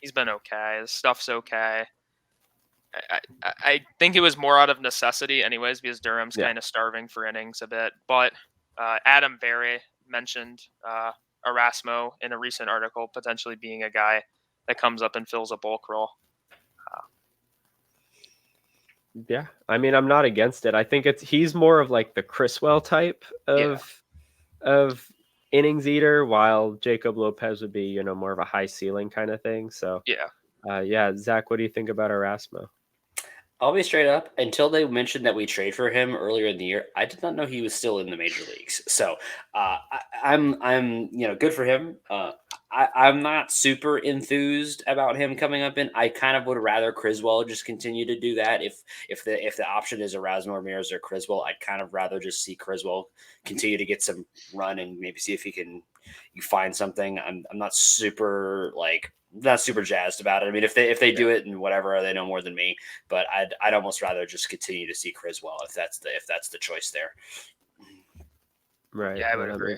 He's been okay. His stuff's okay. I think it was more out of necessity anyways because Durham's kind of starving for innings a bit. But Adam Berry mentioned Erasmo in a recent article potentially being a guy that comes up and fills a bulk role. Yeah, I mean, I'm not against it. I think he's more of like the Criswell type of innings eater, while Jacob Lopez would be, more of a high ceiling kind of thing. So Zach, what do you think about Erasmo? I'll be straight up. Until they mentioned that we trade for him earlier in the year, I did not know he was still in the major leagues. So I'm good for him. I'm not super enthused about him coming up in. I kind of would rather Criswell just continue to do that. If the option is Erasmo Ramirez or Criswell, I'd kind of rather just see Criswell continue to get some run and maybe see if you find something. I'm not super jazzed about it. I mean, if they do it and whatever, they know more than me. But I'd almost rather just continue to see Criswell if that's the choice there. Right. Yeah, I would agree.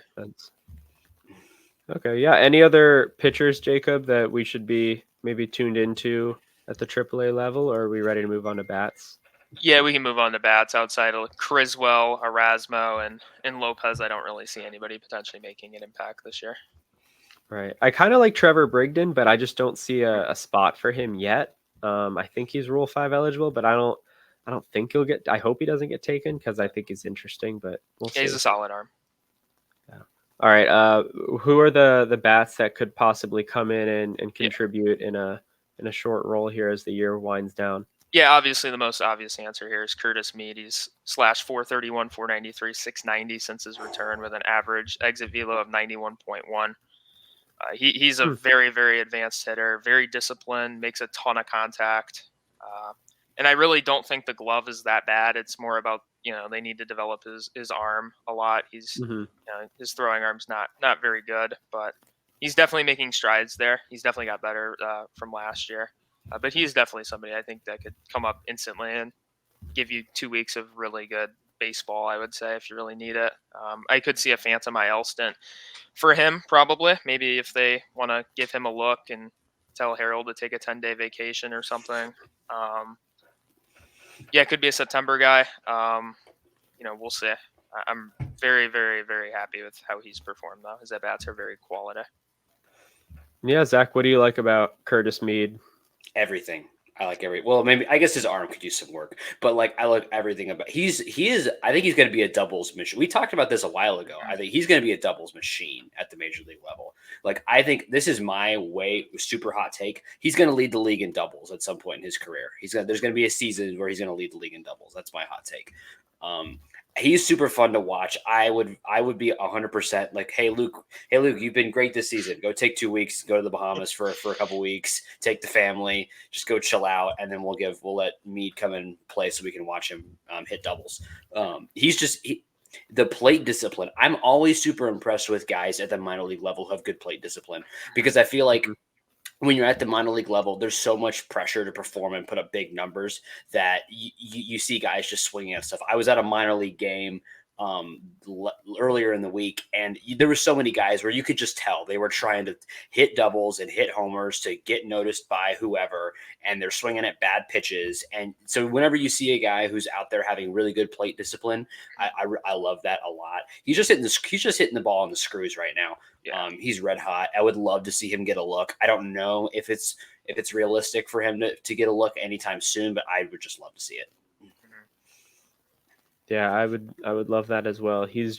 Okay. Yeah. Any other pitchers, Jacob, that we should be maybe tuned into at the AAA level, or are we ready to move on to bats? Yeah, we can move on to bats outside of Criswell, Erasmo, and Lopez. I don't really see anybody potentially making an impact this year. Right. I kind of like Trevor Brigden, but I just don't see a spot for him yet. I think he's Rule 5 eligible, but I don't think he'll get. I hope he doesn't get taken because I think he's interesting, but we'll Yeah, see. he's a solid arm. Yeah. All right. Who are the bats that could possibly come in and contribute in a short role here as the year winds down? Yeah, obviously the most obvious answer here is Curtis Mead. He's slash 431, 493, 690 since his return with an average exit velo of 91.1. He's a very, very advanced hitter, very disciplined, makes a ton of contact. And I really don't think the glove is that bad. It's more about, they need to develop his arm a lot. He's, his throwing arm's not very good, but he's definitely making strides there. He's definitely got better from last year. But he's definitely somebody I think that could come up instantly and give you 2 weeks of really good baseball, I would say, if you really need it. I could see a Phantom IL stint for him, probably. Maybe if they want to give him a look and tell Harold to take a 10-day vacation or something. Yeah, it could be a September guy. We'll see. I'm very, very, very happy with how he's performed, though. His at-bats are very quality. Yeah, Zach, what do you like about Curtis Mead? Everything. I like maybe I guess his arm could use some work, but I like everything about he is. I think he's going to be a doubles machine. We talked about this a while ago. I think he's going to be a doubles machine at the major league level. I think this is my super hot take. He's going to lead the league in doubles at some point in his career. There's going to be a season where he's going to lead the league in doubles. That's my hot take. He's super fun to watch. I would be 100% like, hey Luke, you've been great this season. Go take 2 weeks, go to the Bahamas for a couple weeks, take the family, just go chill out, and then we'll let Mead come and play so we can watch him hit doubles. The plate discipline. I'm always super impressed with guys at the minor league level who have good plate discipline, because I feel like when you're at the minor league level, there's so much pressure to perform and put up big numbers that you see guys just swinging at stuff. I was at a minor league game earlier in the week, and there were so many guys where you could just tell they were trying to hit doubles and hit homers to get noticed by whoever, and they're swinging at bad pitches. And so whenever you see a guy who's out there having really good plate discipline, I love that a lot. He's just hitting the ball on the screws right now. Yeah. He's red hot. I would love to see him get a look. I don't know if it's realistic for him to get a look anytime soon, but I would just love to see it. Yeah, I would love that as well. He's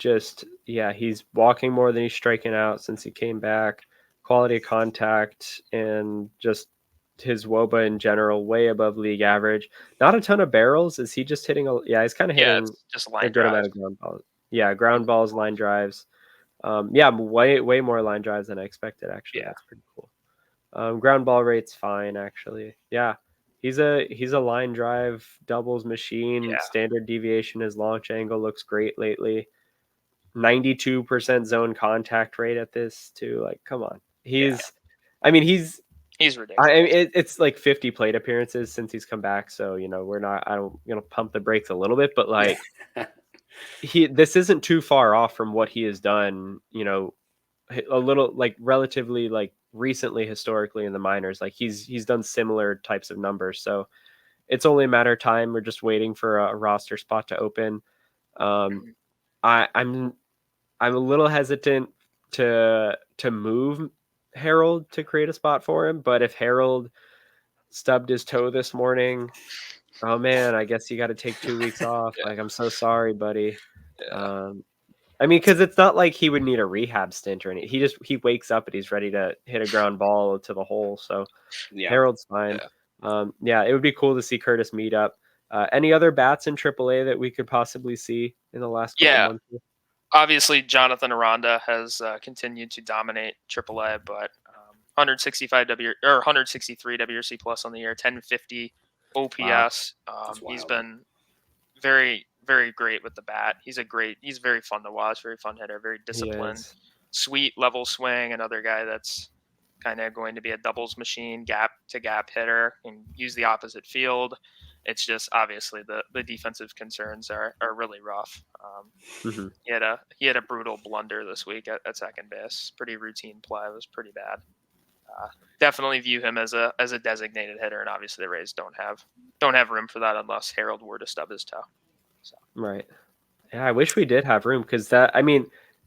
he's walking more than he's striking out since he came back. Quality of contact and just his WOBA in general way above league average. Not a ton of barrels. Is he just hitting he's kind of hitting just line a good amount of ground balls. Yeah, ground balls, line drives. Way more line drives than I expected, actually. Yeah. That's pretty cool. Ground ball rate's fine, actually. Yeah. He's a line drive doubles machine. Yeah. Standard deviation, his launch angle looks great lately. 92% zone contact rate at this too. Like, come on. He's ridiculous. It's like 50 plate appearances since he's come back. So, I don't pump the brakes a little bit, but like this isn't too far off from what he has done, a little like relatively like recently historically in the minors. Like he's done similar types of numbers, so it's only a matter of time. We're just waiting for a roster spot to open. I'm a little hesitant to move Harold to create a spot for him, but if Harold stubbed his toe this morning, oh man, I guess you got to take 2 weeks off. Like, I'm so sorry, buddy. Yeah. Because it's not like he would need a rehab stint or anything. He wakes up and he's ready to hit a ground ball to the hole. So Harold's fine. Yeah. It would be cool to see Curtis Mead up. Any other bats in AAA that we could possibly see in the last couple months? Obviously, Jonathan Aranda has continued to dominate AAA, but 163 WRC plus on the year, 1050 OPS. Wow. He's been very, very great with the bat. He's very fun to watch, very fun hitter, very disciplined, sweet level swing. Another guy that's kind of going to be a doubles machine, gap to gap hitter, and use the opposite field. It's just obviously the defensive concerns are really rough. He had a brutal blunder this week at second base. Pretty routine play. It was pretty bad. Definitely view him as a designated hitter, and obviously the Rays don't have room for that unless Harold were to stub his toe. So. Right. Yeah, I wish we did have room because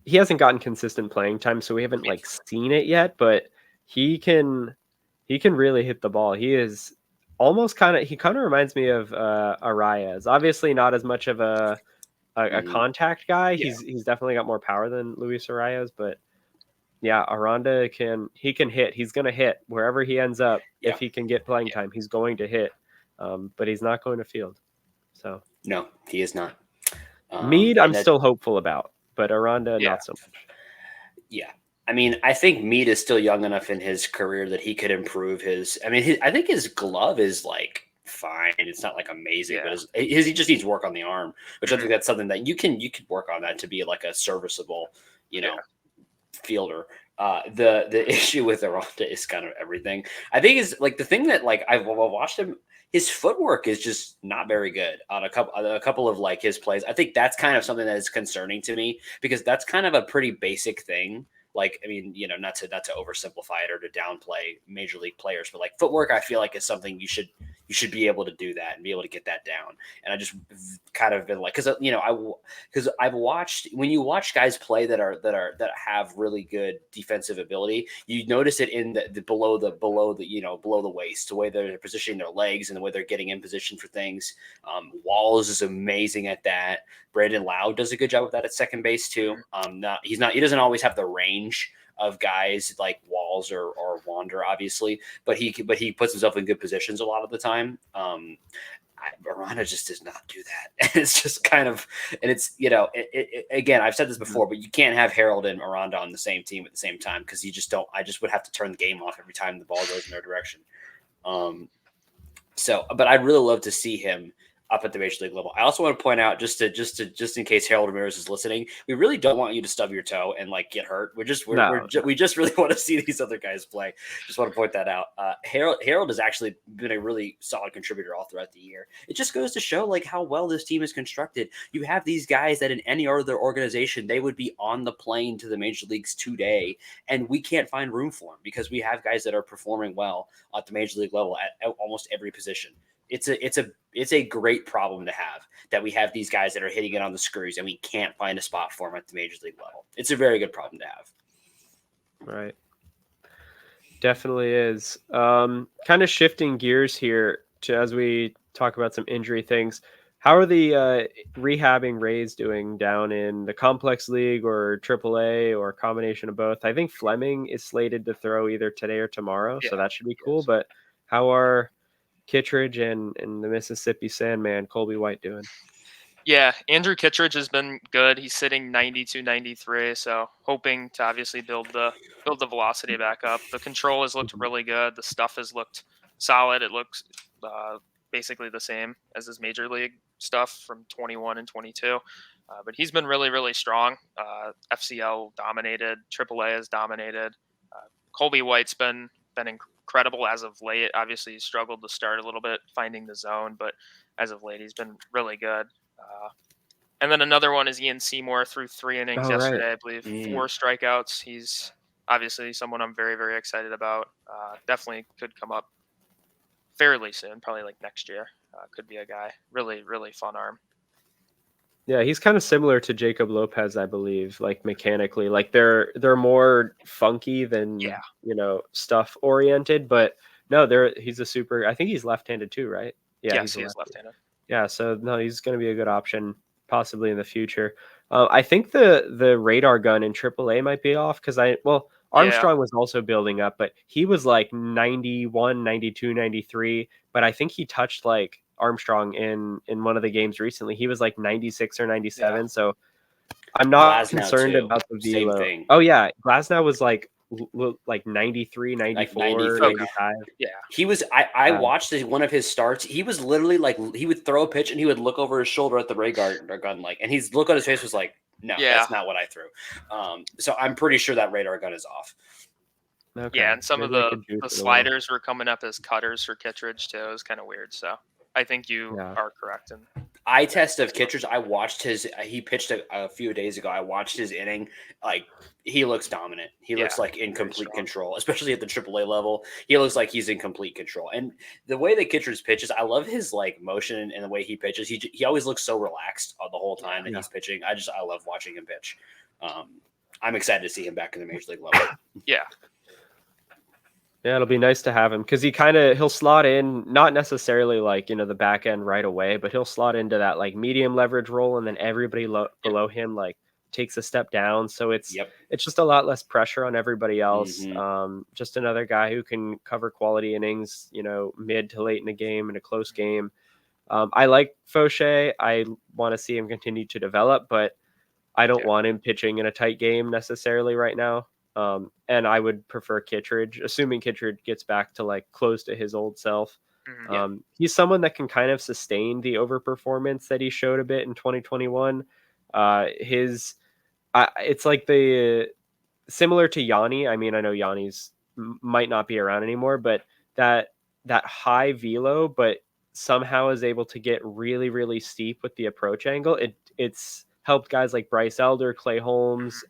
he hasn't gotten consistent playing time, so we haven't like seen it yet. But he can really hit the ball. He is almost kind of reminds me of Arias. Obviously, not as much of a contact guy. Yeah. He's definitely got more power than Luis Arias, but yeah, Aranda can hit. He's gonna hit wherever he ends up. Yeah. If he can get playing time, he's going to hit. But he's not going to field. So no, he is not. Mead, I'm still hopeful about, but Aranda, not so much. Yeah. I mean, I think Mead is still young enough in his career that he could improve his. I mean, I think his glove is like fine. It's not like amazing, but he just needs work on the arm, which I think that's something that you could work on that to be like a serviceable, fielder. The issue with Aranda is kind of everything. I think is like the thing that like I've watched him. His footwork is just not very good on a couple of like his plays. I think that's kind of something that is concerning to me because that's kind of a pretty basic thing. Like, I mean, not to oversimplify it or to downplay major league players, but like footwork, I feel like is something you should be able to do that and be able to get that down. And I just kind of been like, because I've watched when you watch guys play that have really good defensive ability, you notice it in the below the waist, the way they're positioning their legs and the way they're getting in position for things. Walls is amazing at that. Brandon Lowe does a good job with that at second base too. He doesn't always have the range of guys like Walls or Wander, obviously, but he puts himself in good positions a lot of the time. Aranda just does not do that. And it's just kind of, and it's, again, I've said this before, but you can't have Harold and Aranda on the same team at the same time because you just don't. I just would have to turn the game off every time the ball goes in their direction. But I'd really love to see him up at the major league level. I also want to point out, just in case Harold Ramirez is listening, we really don't want you to stub your toe and like get hurt. We just really want to see these other guys play. Just want to point that out. Harold has actually been a really solid contributor all throughout the year. It just goes to show like how well this team is constructed. You have these guys that in any other organization they would be on the plane to the major leagues today, and we can't find room for them because we have guys that are performing well at the major league level at almost every position. It's a great problem to have that we have these guys that are hitting it on the screws and we can't find a spot for them at the major league level. It's a very good problem to have. Right. Definitely is. Kind of shifting gears here to as we talk about some injury things. How are the rehabbing Rays doing down in the Complex League or AAA or a combination of both? I think Fleming is slated to throw either today or tomorrow, so that should be cool. Yes. But how are Kittredge and the Mississippi Sandman, Colby White, doing? Yeah, Andrew Kittredge has been good. He's sitting 92-93, so hoping to obviously build the velocity back up. The control has looked really good. The stuff has looked solid. It looks basically the same as his major league stuff from 21 and 22. But he's been really, really strong. FCL dominated. AAA has dominated. Colby White's been incredible as of late. Obviously, he's struggled to start a little bit finding the zone, but as of late, he's been really good. And then another one is Ian Seymour threw 3 innings yesterday, I believe, 4 strikeouts. He's obviously someone I'm very, very excited about. Definitely could come up fairly soon, probably like next year. Could be a guy. Really, really fun arm. Yeah, he's kind of similar to Jacob Lopez, I believe, like mechanically. Like they're more funky than stuff oriented, but no, he's a super. I think he's left-handed too, right? Yeah, yes, he is left-handed. Yeah, so no, he's going to be a good option possibly in the future. I think the radar gun in AAA might be off because Armstrong was also building up, but he was like 91, 92, 93. But I think he touched like Armstrong in one of the games recently. He was like 96 or 97. Yeah. So I'm not concerned about the velo. Same thing. Oh yeah, Glasnow was like 93, 94, like 95. Yeah. He was I watched one of his starts. He was literally like he would throw a pitch and he would look over his shoulder at the ray gun like, and his look on his face was like, no, that's not what I threw. So I'm pretty sure that radar gun is off. Okay. Yeah, and some of the sliders were coming up as cutters for Kittredge too. It was kind of weird. So I think you are correct. And eye test of Kittredge. I watched he pitched a few days ago. I watched his inning. Like, he looks dominant. He looks like in complete control, especially at the AAA level. He looks like he's in complete control. And the way that Kittredge pitches, I love his like motion and the way he pitches. He always looks so relaxed the whole time that he's pitching. I love watching him pitch. I'm excited to see him back in the major league level. Yeah. Yeah, it'll be nice to have him because he'll slot in, not necessarily like, the back end right away, but he'll slot into that like medium leverage role, and then everybody below him like takes a step down. So it's just a lot less pressure on everybody else. Just another guy who can cover quality innings, mid to late in the game in a close game. I like Fauché. I want to see him continue to develop, but I don't want him pitching in a tight game necessarily right now. And I would prefer Kittredge, assuming Kittredge gets back to like close to his old self. He's someone that can kind of sustain the overperformance that he showed a bit in 2021. It's like similar to Yanni. I mean, I know Yanni's might not be around anymore, but that high velo, but somehow is able to get really, really steep with the approach angle. It's helped guys like Bryce Elder, Clay Holmes,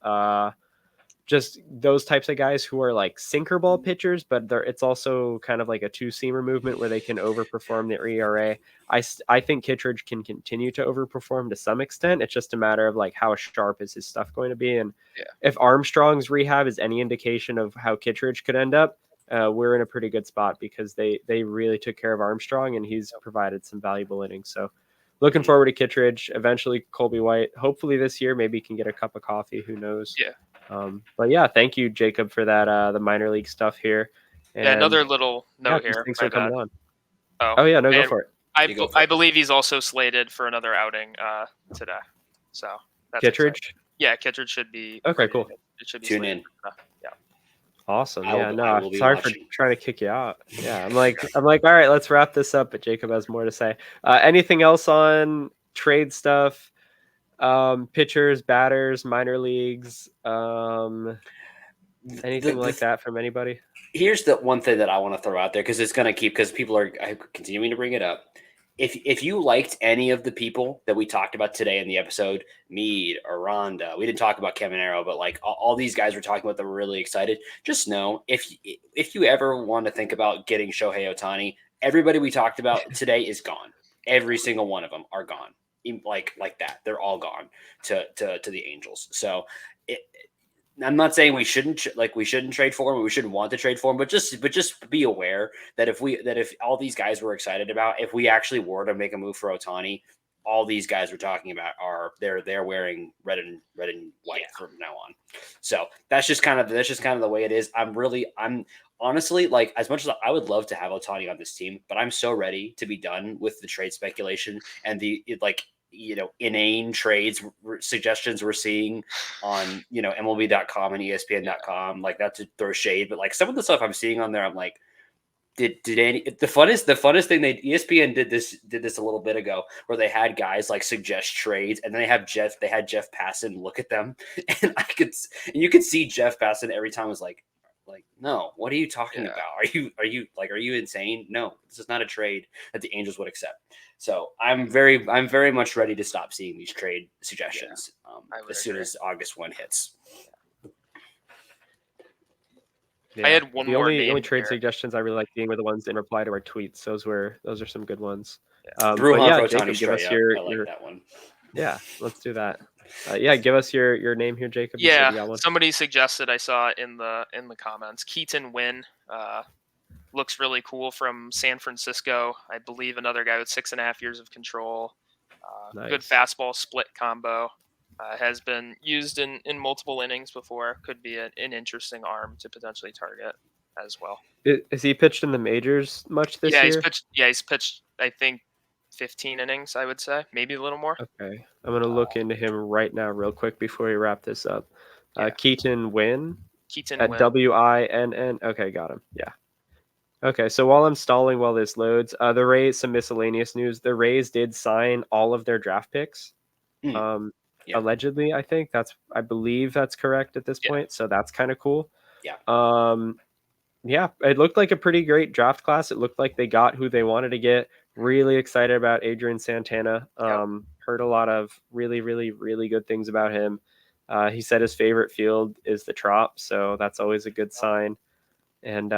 just those types of guys who are like sinker ball pitchers, but it's also kind of like a two-seamer movement where they can overperform their ERA. I think Kittredge can continue to overperform to some extent. It's just a matter of like how sharp is his stuff going to be. And if Armstrong's rehab is any indication of how Kittredge could end up, we're in a pretty good spot because they really took care of Armstrong and he's provided some valuable innings. So looking forward to Kittredge, eventually Colby White, hopefully this year, maybe he can get a cup of coffee. Who knows? Yeah. But yeah, thank you, Jacob, for that, the minor league stuff here. And another little note here. Thanks for coming on. Oh yeah, no, go for it. I believe he's also slated for another outing today. So that's Kittredge? Exciting. Yeah, Kittredge should be. Okay, cool. It should be Tune in. Yeah. Awesome. Sorry for trying to kick you out. Yeah, I'm like, all right, let's wrap this up. But Jacob has more to say. Anything else on trade stuff? Pitchers, batters, minor leagues, anything like that from anybody? Here's the one thing that I want to throw out there because it's going to keep, because people are continuing to bring it up. If you liked any of the people that we talked about today in the episode, Meade, Aranda, we didn't talk about Caminero, but like all these guys we're talking about that were really excited, just know if you ever want to think about getting Shohei Ohtani, everybody we talked about today is gone. Every single one of them are gone. Like that, they're all gone to the Angels. So I'm not saying we shouldn't trade for him, we shouldn't want to trade for him, but just be aware that if all these guys we're excited about, if we actually were to make a move for Ohtani, all these guys we're talking about they're wearing red and white from now on. So that's just kind of the way it is. I'm honestly, like, as much as I would love to have Ohtani on this team, but I'm so ready to be done with the trade speculation and the inane trades suggestions we're seing on MLB.com and ESPN.com, like, not to throw shade, but like some of the stuff I'm seeing on there, I'm like, did the funnest thing ESPN did this a little bit ago, where they had guys like suggest trades, and then they had Jeff Passan look at them, and you could see Jeff Passan every time was like, no, what are you talking about? Are you insane? No, this is not a trade that the Angels would accept. So I'm very much ready to stop seeing these trade suggestions as soon as August 1 hits. Yeah. I had one more. The only trade suggestions I really like being were the ones in reply to our tweets. Those are some good ones. Jacob, give us your that one. Yeah, let's do that. Give us your name here, Jacob. Somebody suggested, I saw in the comments, Keaton Wynn looks really cool from San Francisco. I believe another guy with 6.5 years of control. Nice. Good fastball split combo. Has been used in multiple innings before. Could be an interesting arm to potentially target as well. Is he pitched in the majors much this year? He's pitched, I think, 15 innings, I would say, maybe a little more. Okay, I'm gonna look into him right now, real quick, before we wrap this up. Keaton Wynn. At Winn. Okay, got him. Yeah. Okay, so while I'm stalling while this loads, the Rays, some miscellaneous news. The Rays did sign all of their draft picks. Allegedly, I believe that's correct at this point. So that's kind of cool. Yeah. It looked like a pretty great draft class. It looked like they got who they wanted to get. Really excited about Adrian Santana. Yep. Heard a lot of really, really, really good things about him. He said his favorite field is the Trop, so that's always a good sign. And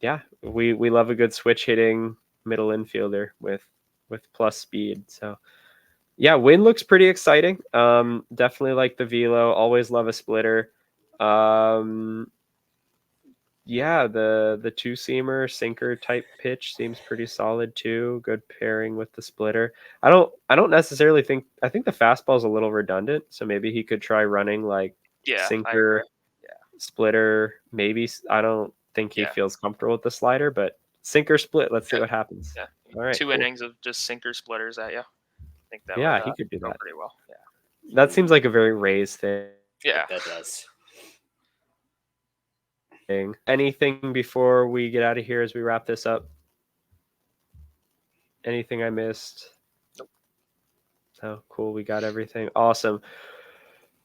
yeah, we love a good switch hitting middle infielder with plus speed. So yeah, Wynn looks pretty exciting. Definitely like the velo. Always love a splitter. Yeah, the two seamer sinker type pitch seems pretty solid too. Good pairing with the splitter. I don't necessarily think. I think the fastball is a little redundant, so maybe he could try running like Yeah, I sinker, agree. splitter. Maybe I don't think he Yeah. feels comfortable with the slider, but sinker split. Let's see Yeah. what happens. Yeah. All right, 2 cool. innings of just sinker splitters at you. I think that Yeah, would he could do go that. pretty well. Yeah. That seems like a very Rays thing. Yeah. That does. Anything before we get out of here as we wrap this up? Anything I missed? Nope. Oh, cool. We got everything. Awesome.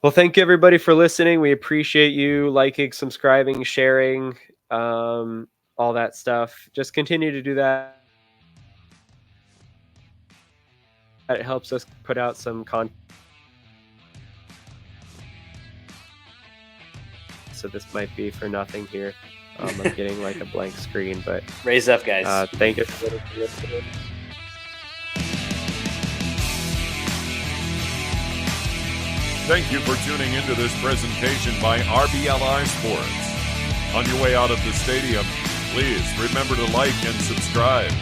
Well, thank you everybody for listening. We appreciate you liking, subscribing, sharing, all that stuff. Just continue to do that. It helps us put out some content. So this might be for nothing here. I'm getting like a blank screen, but Raise up, guys. thank you for listening. Thank you for tuning into this presentation by RBLR Sports. On your way out of the stadium, please remember to like and subscribe.